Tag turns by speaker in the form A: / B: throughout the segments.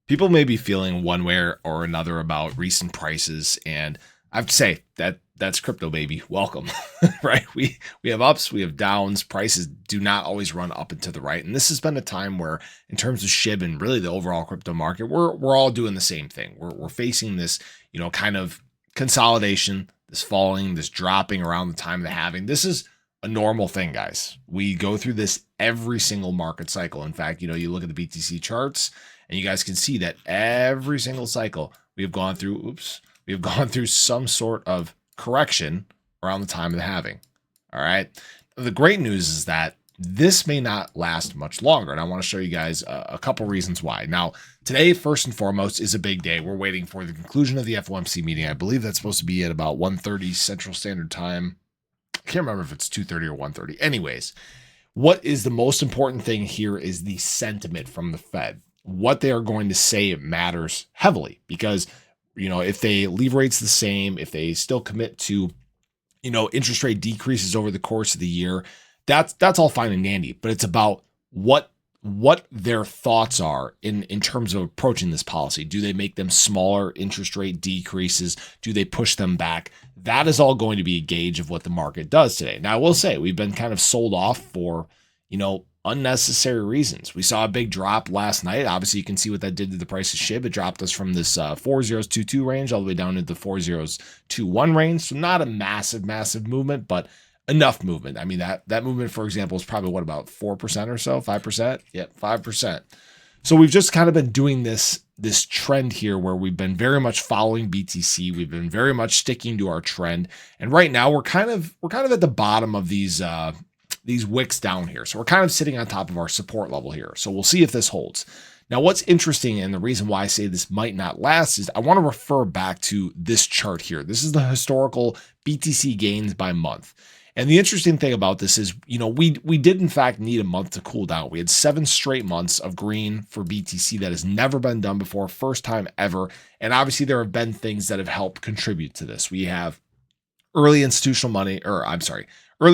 A: People may be feeling one way or another about recent prices, and I have to say that that's crypto, baby. Welcome, right? We have ups, we have downs. Prices do not always run up and to the right, and this has been a time where, in terms of SHIB and really the overall crypto market, we're all doing the same thing. We're facing this, kind of consolidation, this falling, this dropping around the time of the halving. This is a normal thing, guys. We go through this every single market cycle. In fact, you look at the BTC charts and you guys can see that every single cycle we have gone through, we have gone through some sort of correction around the time of the halving. All right. The great news is that this may not last much longer. And I want to show you guys a couple reasons why. Now, today, first and foremost, is a big day. We're waiting for the conclusion of the FOMC meeting. I believe that's supposed to be at about 1:30 Central Standard Time. I can't remember if it's 2:30 or 1:30. Anyways, what is the most important thing here is the sentiment from the Fed. What they are going to say matters heavily because, if they leave rates the same, if they still commit to, interest rate decreases over the course of the year, that's all fine and dandy. But it's about what their thoughts are in terms of approaching this policy. Do they make them smaller interest rate decreases? Do they push them back? That is all going to be a gauge of what the market does today. Now, I will say we've been kind of sold off for, unnecessary reasons. We saw a big drop last night. Obviously, you can see what that did to the price of SHIB. It dropped us from this 4022 range all the way down into the 4021 range. So not a massive movement, but enough movement. I mean, that movement, for example, is probably about 4% or so, 5%. Yep, 5%. So we've just kind of been doing this trend here where we've been very much following BTC. We've been very much sticking to our trend. And right now we're kind of at the bottom of these wicks down here. So we're kind of sitting on top of our support level here. So we'll see if this holds. Now, what's interesting and the reason why I say this might not last is I want to refer back to this chart here. This is the historical BTC gains by month. And the interesting thing about this is, we did in fact need a month to cool down. We had 7 straight months of green for BTC that has never been done before, first time ever. And obviously there have been things that have helped contribute to this. We have early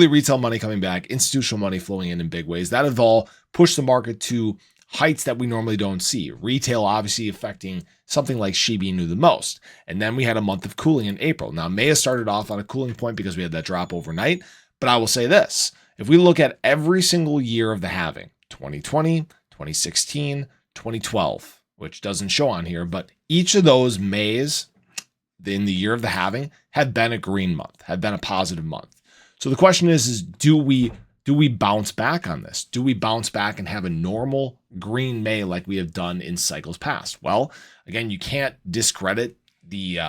A: retail money coming back, institutional money flowing in big ways. That have all pushed the market to heights that we normally don't see. Retail obviously affecting something like Shiba Inu the most. And then we had a month of cooling in April. Now, May has started off on a cooling point because we had that drop overnight. But I will say this, if we look at every single year of the halving, 2020, 2016, 2012, which doesn't show on here, but each of those Mays in the year of the halving have been a green month, have been a positive month. So the question is do we bounce back on this? Do we bounce back and have a normal green May like we have done in cycles past? Well, again, you can't discredit the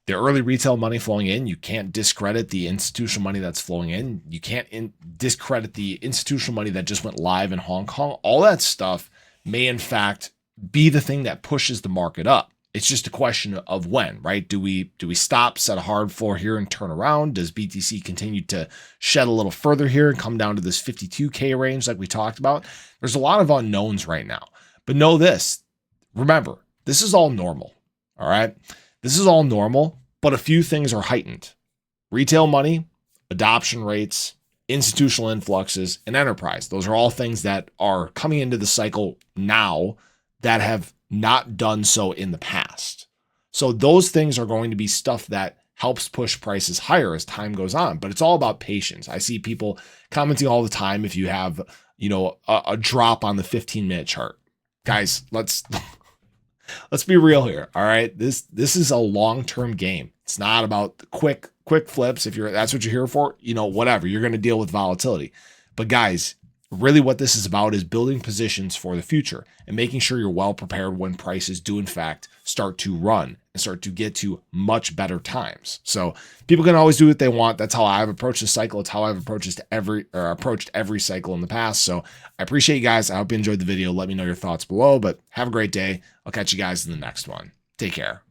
A: early retail money flowing in. You can't discredit the institutional money that's flowing in. You can't discredit the institutional money that just went live in Hong Kong. All that stuff may in fact be the thing that pushes the market up. It's just a question of when, right? Do we stop, set a hard floor here and turn around? Does BTC continue to shed a little further here and come down to this 52K range like we talked about? There's a lot of unknowns right now. But know this, remember, this is all normal, all right? This is all normal, but a few things are heightened. Retail money, adoption rates, institutional influxes, and enterprise. Those are all things that are coming into the cycle now that have not done so in the past. So those things are going to be stuff that helps push prices higher as time goes on, but it's all about patience. I see people commenting all the time if you have, a drop on the 15-minute chart. Guys, let's be real here. All right. This is a long-term game. It's not about the quick flips. If that's what you're here for, whatever, you're going to deal with volatility. But guys, really what this is about is building positions for the future and making sure you're well prepared when prices do in fact start to run and start to get to much better times. So people can always do what they want. That's how I've approached the cycle. It's how I've approached every cycle in the past. So I appreciate you guys. I hope you enjoyed the video. Let me know your thoughts below, but have a great day. I'll catch you guys in the next one. Take care.